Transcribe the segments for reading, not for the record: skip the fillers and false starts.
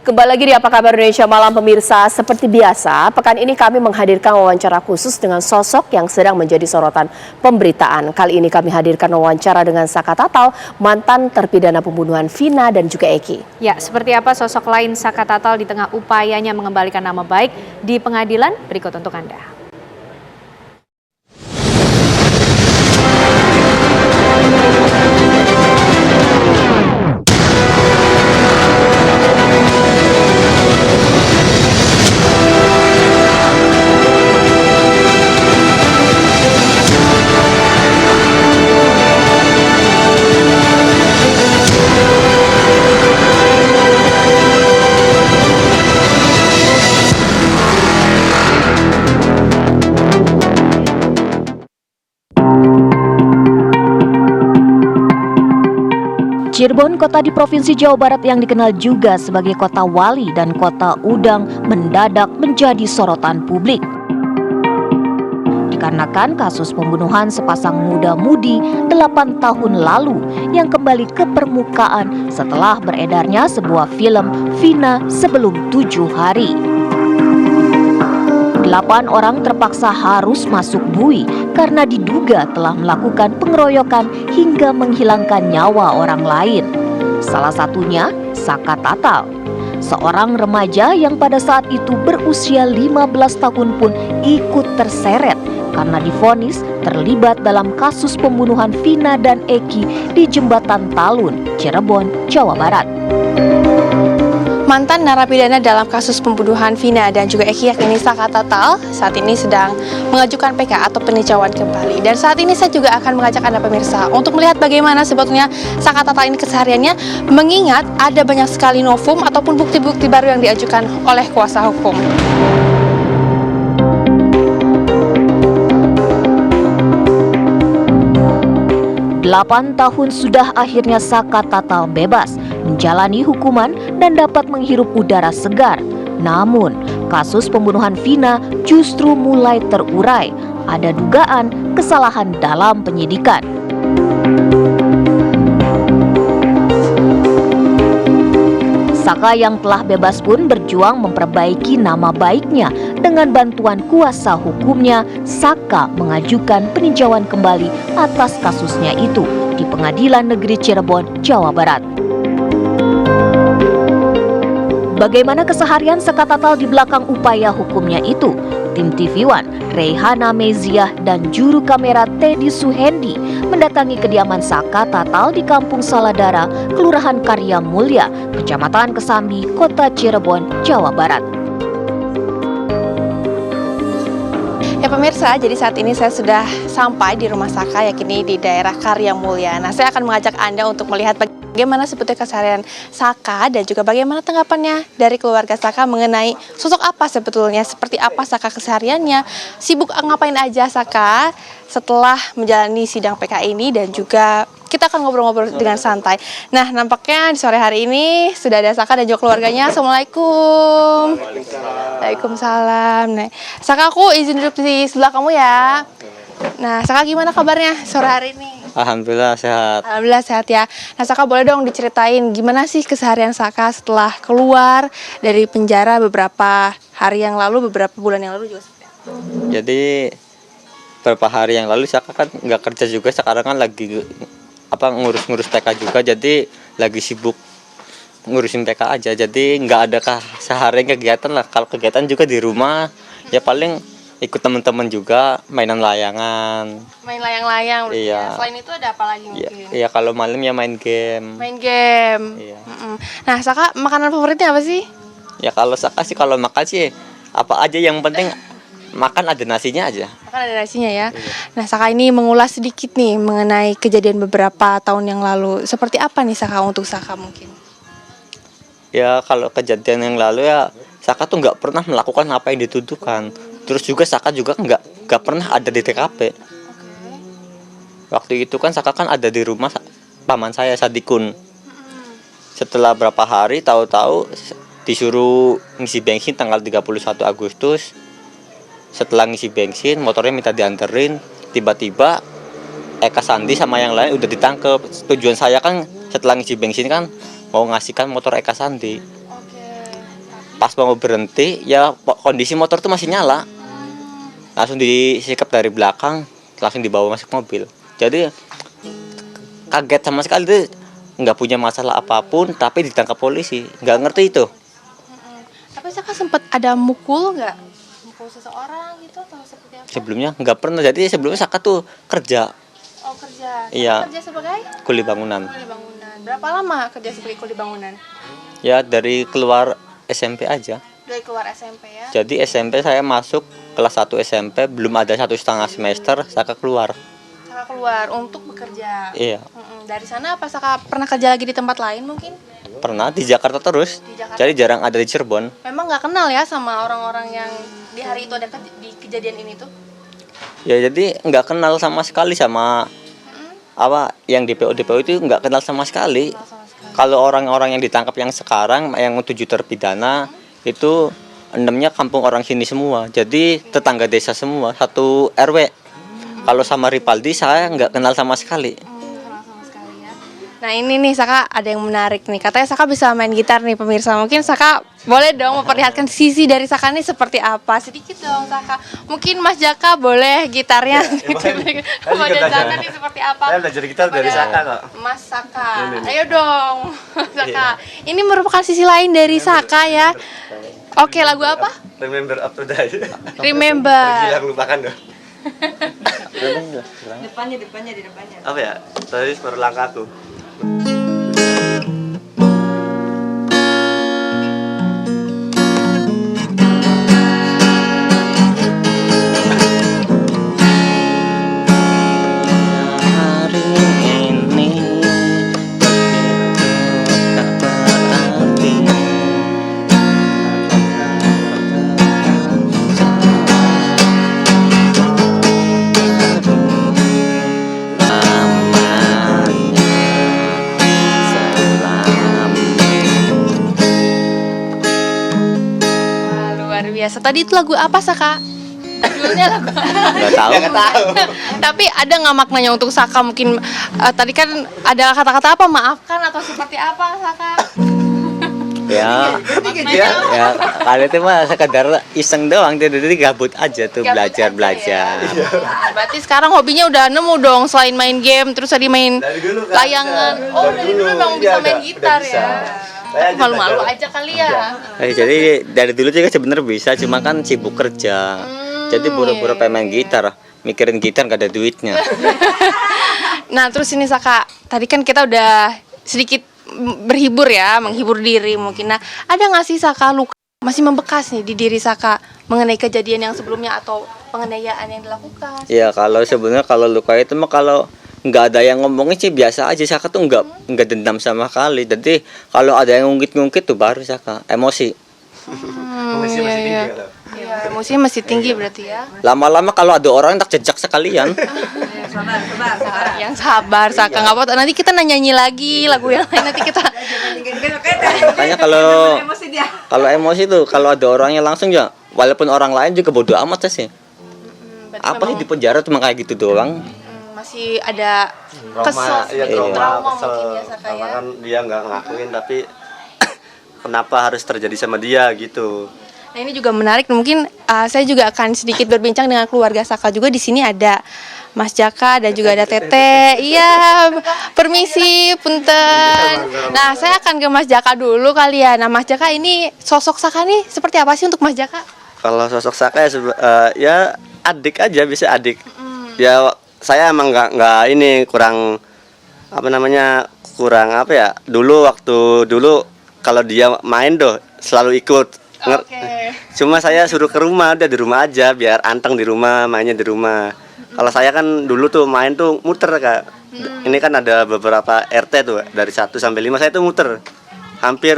Kembali lagi di Apa Kabar Indonesia Malam pemirsa. Seperti biasa, pekan ini kami menghadirkan wawancara khusus dengan sosok yang sedang menjadi sorotan pemberitaan. Kali ini kami hadirkan wawancara dengan Saka Tatal, mantan terpidana pembunuhan Vina dan juga Eki. Ya, seperti apa sosok lain Saka Tatal di tengah upayanya mengembalikan nama baik di pengadilan? Berikut untuk Anda. Cirebon, kota di Provinsi Jawa Barat yang dikenal juga sebagai kota wali dan kota udang, mendadak menjadi sorotan publik. Dikarenakan kasus pembunuhan sepasang muda-mudi 8 tahun lalu yang kembali ke permukaan setelah beredarnya sebuah film Vina sebelum 7 hari. 8 orang terpaksa harus masuk bui karena diduga telah melakukan pengeroyokan hingga menghilangkan nyawa orang lain. Salah satunya Saka Tatal, seorang remaja yang pada saat itu berusia 15 tahun pun ikut terseret karena divonis terlibat dalam kasus pembunuhan Vina dan Eki di Jembatan Talun, Cirebon, Jawa Barat. Mantan narapidana dalam kasus pembunuhan Vina dan juga Eki yakni Saka Tatal saat ini sedang mengajukan PK atau peninjauan kembali. Dan saat ini saya juga akan mengajak Anda pemirsa untuk melihat bagaimana sebetulnya Saka Tatal ini kesehariannya, mengingat ada banyak sekali novum ataupun bukti-bukti baru yang diajukan oleh kuasa hukum. 8 tahun sudah akhirnya Saka Tatal bebas, menjalani hukuman dan dapat menghirup udara segar. Namun, kasus pembunuhan Vina justru mulai terurai. Ada dugaan kesalahan dalam penyidikan. Saka yang telah bebas pun berjuang memperbaiki nama baiknya. Dengan bantuan kuasa hukumnya, Saka mengajukan peninjauan kembali atas kasusnya itu di Pengadilan Negeri Cirebon, Jawa Barat. Bagaimana keseharian Saka Tatal di belakang upaya hukumnya itu? Tim TV One, Reyhana Meziah dan juru kamera Teddy Suhendi mendatangi kediaman Saka Tatal di Kampung Saladara, Kelurahan Karya Mulya, Kecamatan Kesambi, Kota Cirebon, Jawa Barat. Ya pemirsa, jadi saat ini saya sudah sampai di rumah Saka, yakni di daerah Karya Mulya. Nah, saya akan mengajak Anda untuk melihat bagaimana sebetulnya keseharian Saka dan juga bagaimana tanggapannya dari keluarga Saka mengenai sosok apa sebetulnya, seperti apa Saka kesehariannya, sibuk ngapain aja Saka setelah menjalani sidang PK ini, dan juga kita akan ngobrol-ngobrol dengan santai. Nah, nampaknya di sore hari ini sudah ada Saka dan juga keluarganya. Assalamualaikum. Waalaikumsalam. Nah, Saka, aku izin duduk di sebelah kamu ya. Nah, Saka gimana kabarnya sore hari ini? Alhamdulillah sehat. Alhamdulillah sehat ya. Nah, Saka boleh dong diceritain gimana sih keseharian Saka setelah keluar dari penjara beberapa hari yang lalu, beberapa bulan yang lalu juga. Jadi beberapa hari yang lalu Saka kan nggak kerja juga, sekarang kan lagi ngurus-ngurus PK juga, jadi lagi sibuk ngurusin PK aja. Jadi nggak ada seharian kegiatan lah. Kalau kegiatan juga di rumah ya paling ikut teman-teman juga mainan layangan. Main layang-layang. Iya. Selain itu ada apa lagi mungkin? Iya, kalau malam ya main game. Main game. Iya. Nah, Saka makanan favoritnya apa sih? Ya kalau Saka sih kalau makan sih apa aja, yang penting makan ada nasinya aja. Makan ada nasinya ya. Nah, Saka ini mengulas sedikit nih mengenai kejadian beberapa tahun yang lalu. Seperti apa nih Saka untuk Saka mungkin? Ya kalau kejadian yang lalu ya Saka tuh nggak pernah melakukan apa yang dituduhkan. Terus juga Saka juga nggak pernah ada di TKP. Waktu itu kan Saka kan ada di rumah paman saya Sadikun. Setelah berapa hari tahu-tahu disuruh ngisi bensin tanggal 31 Agustus. Setelah ngisi bensin, motornya minta dianterin, tiba-tiba Eka Sandi sama yang lain udah ditangkep. Tujuan saya kan setelah ngisi bensin kan mau ngasihkan motor Eka Sandi. pas mau berhenti ya kondisi motor tuh masih nyala, langsung disikap dari belakang, langsung dibawa masuk mobil. Jadi kaget sama sekali tuh, nggak punya masalah apapun tapi ditangkap polisi, nggak ngerti itu. Tapi Saka sempat ada mukul nggak? Mukul seseorang gitu atau seperti apa? Sebelumnya nggak pernah, jadi sebelumnya Saka tuh kerja Oh kerja. Iya. Kerja sebagai kuli bangunan. kuli bangunan. Berapa lama kerja sebagai kuli bangunan? Ya dari keluar SMP aja. Dari keluar SMP ya. Jadi SMP saya masuk kelas 1 SMP, belum ada 1,5 semester Saka keluar. Saka keluar untuk bekerja. Iya, Dari sana apa Saka pernah kerja lagi di tempat lain mungkin? pernah di Jakarta terus. Di Jakarta. Jadi jarang ada di Cirebon. Memang nggak kenal ya sama orang-orang yang di hari itu ada di kejadian ini tuh? Ya jadi nggak kenal sama sekali sama apa yang DPO itu nggak kenal sama sekali. Sama sekali. Kalau orang-orang yang ditangkap yang sekarang yang 7 terpidana itu 6-nya kampung orang sini semua. Jadi tetangga desa semua, satu RW. Kalau sama Ripaldi saya nggak kenal sama sekali. Kenal sama sekali ya. Nah ini nih Saka ada yang menarik nih. Katanya Saka bisa main gitar nih pemirsa. Mungkin Saka boleh dong memperlihatkan sisi dari Saka ini seperti apa. Sedikit dong Saka. Mungkin Mas Jaka boleh gitarnya. Kepada Jaka nih seperti apa. Saya belajar gitar dari Kepada Saka kok. Mas Saka. Ayo dong Saka. Ini merupakan sisi lain dari Saka ya. Oke lagu apa? Remember up to die. Remember. Hilang lupakan dong. Depannya di depannya. Apa ya? Tadi baru langkahku. Hari ini tak berarti. Wah, luar biasa. Tadi itu lagu apa Saka? Judulnya lagu Nggak tahu. Tapi ada nggak maknanya untuk Saka? Mungkin tadi kan ada kata-kata apa? Maafkan atau seperti apa Saka? Ya, ya kali itu mah sekedar iseng doang, jadi gabut aja tuh, Gabut aja belajar. Berarti sekarang hobinya udah nemu dong selain main game, terus tadi main Dari dulu kan. layangan. Oh dari dulu memang bisa main gitar ya. Saya aja Malu-malu belajar. aja kali ya. Jadi dari dulu juga sebenarnya bisa, cuma kan sibuk kerja. Jadi buru-buru pengen main gitar, mikirin gitar gak ada duitnya. Nah terus ini Saka, tadi kan kita udah sedikit berhibur ya, menghibur diri mungkin. Nah ada nggak sih Saka luka masih membekas nih di diri Saka mengenai kejadian yang sebelumnya atau penganiayaan yang dilakukan? Ya kalau sebenarnya kalau luka itu mah kalau nggak ada yang ngomongin sih biasa aja. Saka tuh nggak dendam sama kali. Jadi kalau ada yang ngungkit-ngungkit tuh baru Saka emosi. Masih tinggi iya. kalau. Iya, emosinya masih tinggi berarti ya. Lama-lama kalau ada orang tak jejak sekalian. Yang sabar Saka, nggak apa-apa. Nanti kita nyanyi lagi lagu yang lain. Nanti kita Makanya kalau emosi tuh kalau ada orangnya langsung ya, walaupun orang lain juga bodo amat sih. Apa sih di penjara cuma kayak gitu doang? masih ada Trauma, kesel ya sedikit, trauma, trauma kesel. mungkin ya Saka Karena ya. kan dia nggak ngakuin tapi kenapa harus terjadi sama dia gitu. Nah ini juga menarik, mungkin saya juga akan sedikit berbincang dengan keluarga Saka juga. Di sini ada Mas Jaka dan juga ada Tete. Iya, permisi, punten. Nah saya akan ke Mas Jaka dulu kali ya. Nah Mas Jaka ini sosok Saka nih seperti apa sih untuk Mas Jaka? Kalau sosok Saka ya, ya adik aja, bisa adik. Ya saya emang nggak ini kurang apa namanya dulu kalau dia main selalu ikut. Cuma saya suruh ke rumah, udah di rumah aja biar anteng di rumah, mainnya di rumah. Kalau saya kan dulu tuh main tuh muter Kak. Ini kan ada beberapa RT tuh dari 1 sampai 5 saya tuh muter. Hampir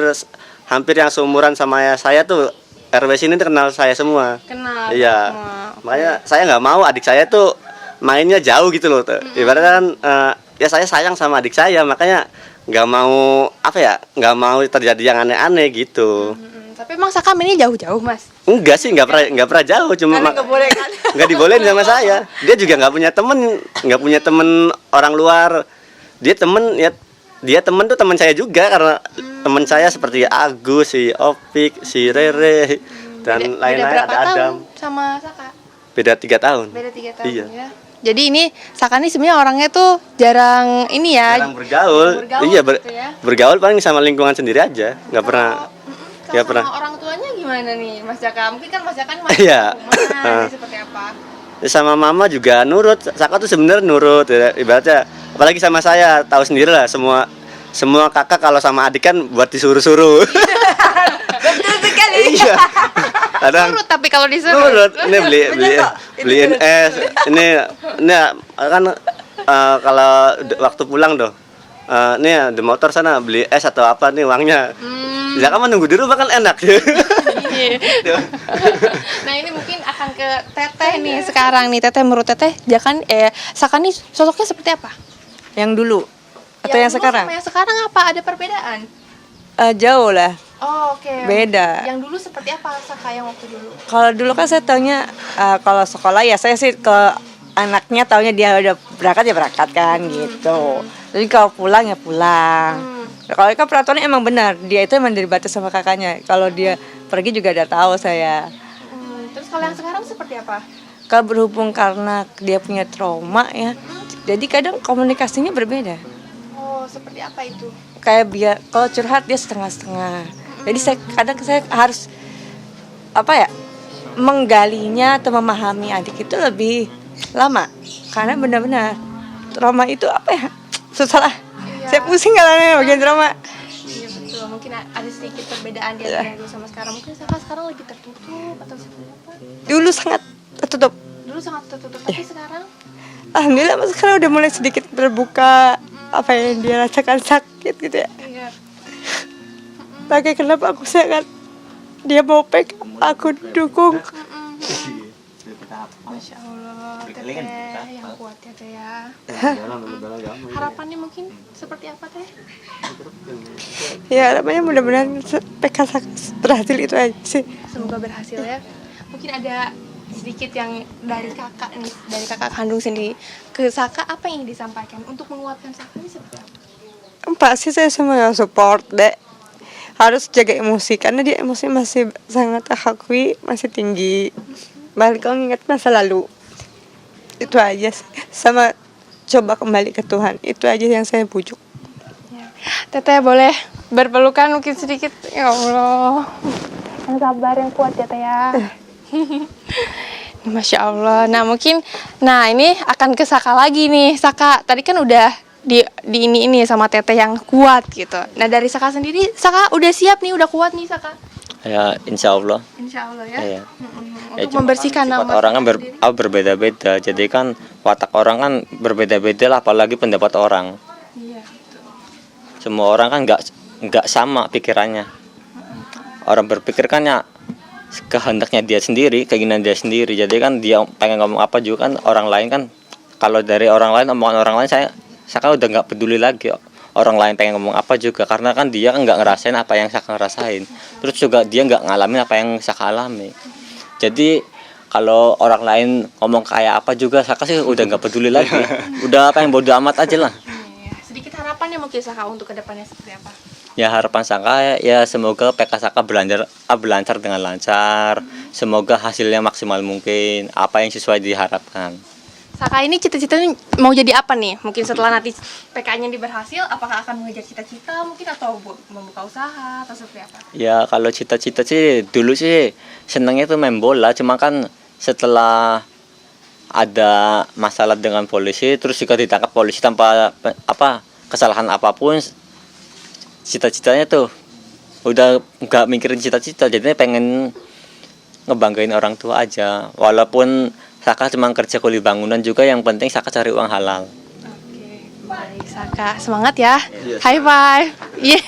yang seumuran sama saya tuh RW sini tuh kenal saya semua. Kenal. Iya. Makanya saya nggak mau adik saya tuh mainnya jauh gitu loh. Ibaratnya kan ya saya sayang sama adik saya, makanya nggak mau terjadi yang aneh-aneh gitu. Tapi emang Saka mainnya jauh-jauh Mas? Enggak sih, nggak pernah jauh, cuma nggak dibolehin sama saya. Dia juga nggak punya temen orang luar. Dia temen ya dia temen tuh teman saya juga, karena teman saya seperti Agus, si Opik, si Rere dan Beda lain-lain, berapa ada Adam. tahun sama Saka? Beda 3 tahun. Beda 3 tahun Iya. ya. Jadi ini Saka ini sebenarnya orangnya tuh jarang ini ya. Jarang bergaul. Iya, gitu ya. bergaul paling sama lingkungan sendiri aja, nggak pernah. Kalau Nggak sama pernah. orang tuanya gimana nih Mas Jaka? Mungkin kan Mas Jaka kan masih Iya. rumah, seperti apa? Sama mama juga nurut. Saka tuh sebenarnya nurut ya, ibaratnya. Apalagi sama saya, tahu sendiri lah, semua kakak kalau sama adik kan buat disuruh-suruh. Betul sekali. Iya. Kadang Nurut tapi kalau disuruh. nurut. Ini beliin es. Ini kan kalau waktu pulang tuh. Nih di motor sana beli es atau apa nih uangnya. Zaka mah nunggu di rumah kan enak. Iya. Nah ini mungkin akan ke Teteh nih sekarang nih. Teteh, menurut Teteh Saka nih sosoknya seperti apa? Yang dulu atau yang dulu sekarang? sama yang sekarang apa? Ada perbedaan? Jauh lah. Oh, oke. Beda. Yang dulu seperti apa Saka yang waktu dulu? Kalau dulu kan saya taunya kalau sekolah ya saya sih ke anaknya taunya dia udah berangkat ya berangkat kan gitu. Jadi kalau pulang ya pulang. Kalau kan peraturannya emang benar, dia itu emang dibatasi sama kakaknya. Kalau dia pergi juga udah tahu saya. Terus kalau yang sekarang seperti apa? Kalau berhubung karena dia punya trauma ya, jadi kadang komunikasinya berbeda. Oh, seperti apa itu? Kayak kalau curhat dia setengah-setengah. Jadi kadang saya harus menggalinya atau memahami adik itu lebih lama, karena benar-benar trauma itu susah lah. Saya pusing kalau bagian trauma. Iya betul, mungkin ada sedikit perbedaan di antara yang dulu sama sekarang. Mungkin Saka sekarang lagi tertutup atau seperti apa? Dulu sangat tertutup. Dulu sangat tertutup, tapi sekarang Alhamdulillah mas sekarang udah mulai sedikit terbuka, apa yang dia rasakan sakit gitu ya. iya. Makanya kenapa aku sangat dia mau PK, aku dukung. Masya Allah, Teteh yang kuat ya Teh ya. Harapannya mungkin seperti apa Teh? Ya harapannya mudah-mudahan PK berhasil itu aja sih. Semoga berhasil ya. Mungkin ada sedikit yang dari kakak nih, dari kakak kandung sendiri ke Saka, apa yang ingin disampaikan untuk menguatkan Saka ini seperti apa? Pasti saya semua support dek. Harus jaga emosi karena dia emosi masih sangat terhakui, masih tinggi. Balik kalau ingat masa lalu. Itu aja sih. Sama coba kembali ke Tuhan. Itu aja yang saya bujuk. Teteh boleh berpelukan mungkin sedikit. Ya Allah. Yang sabar, yang kuat ya Teh ya. Masya Allah. Nah mungkin, ini akan ke Saka lagi nih. Saka tadi kan udah di ini sama Teteh yang kuat gitu. Nah dari Saka sendiri, Saka udah siap nih, udah kuat nih Saka. Ya insya Allah. Insya Allah ya. Ya. Untuk Cuma membersihkan kan nama sifat orang kan sendiri. berbeda-beda. Jadi kan watak orang kan berbeda-beda lah, apalagi pendapat orang. Iya. Semua orang kan nggak sama pikirannya. Orang berpikir kan ya kehendaknya dia sendiri, keinginan dia sendiri. Jadi kan dia pengen ngomong apa juga kan orang lain kan, kalau dari orang lain, omongan orang lain saya udah nggak peduli lagi. Orang lain pengen ngomong apa juga, karena kan dia kan nggak ngerasain apa yang Saka ngerasain. Terus juga dia nggak ngalamin apa yang Saka alami. Jadi kalau orang lain ngomong kayak apa juga Saka sih udah nggak peduli lagi. Udah apa yang bodo amat aja lah. Iya. Sedikit harapannya mungkin Saka untuk kedepannya seperti apa? Ya harapan Saka ya semoga PK Saka berlancar dengan lancar. Semoga hasilnya maksimal mungkin, apa yang sesuai diharapkan. Saka ini cita-citanya mau jadi apa nih? Mungkin setelah nanti PK-nya berhasil, apakah akan mengejar cita-cita mungkin atau membuka usaha atau seperti apa? Ya kalau cita-cita sih dulu sih senangnya tuh main bola, cuma kan setelah ada masalah dengan polisi terus juga ditangkap polisi tanpa kesalahan apapun, cita-citanya tuh udah nggak mikirin cita-cita, jadinya pengen ngebanggain orang tua aja. Walaupun Saka cuma kerja kuli bangunan juga, yang penting Saka cari uang halal. Oke, baik Saka, semangat ya. High five. Yeah.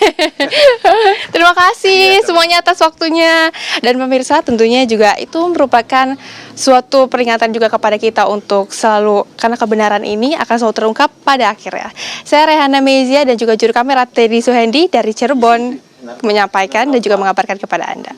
Terima kasih semuanya atas waktunya. Dan pemirsa tentunya juga itu merupakan suatu peringatan juga kepada kita untuk selalu, karena kebenaran ini akan selalu terungkap pada akhirnya. Saya Rehana Mezia dan juga juru kamera Teddy Suhendi dari Cirebon menyampaikan dan juga mengabarkan kepada Anda.